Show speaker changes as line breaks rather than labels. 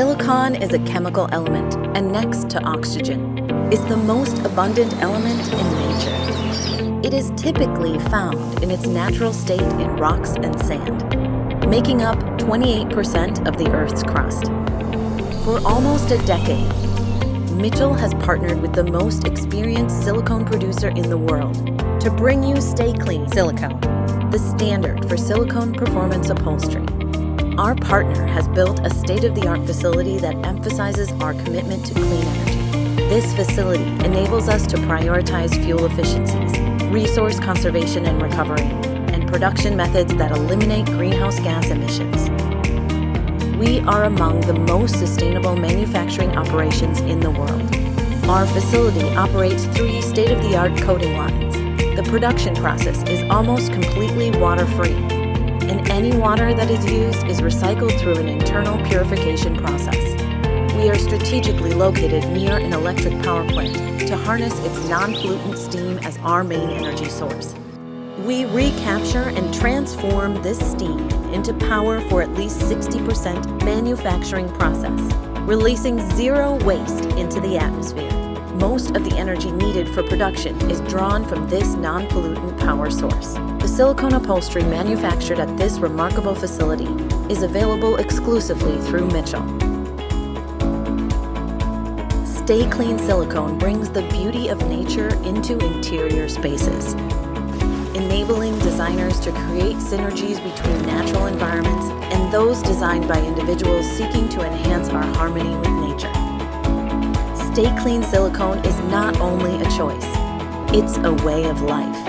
Silicon is a chemical element, and next to oxygen, is the most abundant element in nature. It is typically found in its natural state in rocks and sand, making up 28% of the Earth's crust. For almost a decade, Mitchell has partnered with the most experienced silicone producer in the world to bring you Sta-Kleen Silicone, the standard for silicone performance upholstery. Our partner has built a state-of-the-art facility that emphasizes our commitment to clean energy. This facility enables us to prioritize fuel efficiencies, resource conservation and recovery, and production methods that eliminate greenhouse gas emissions. We are among the most sustainable manufacturing operations in the world. Our facility operates 3 state-of-the-art coating lines. The production process is almost completely water-free, and any water that is used is recycled through an internal purification process. We are strategically located near an electric power plant to harness its non-pollutant steam as our main energy source. We recapture and transform this steam into power for at least 60% manufacturing process, releasing 0 waste into the atmosphere. Most of the energy needed for production is drawn from this non-pollutant power source. The silicone upholstery manufactured at this remarkable facility is available exclusively through Mitchell. Sta-Kleen Silicone brings the beauty of nature into interior spaces, enabling designers to create synergies between natural environments and those designed by individuals seeking to enhance our harmony with nature. Sta-Kleen Silicone is not only a choice, it's a way of life.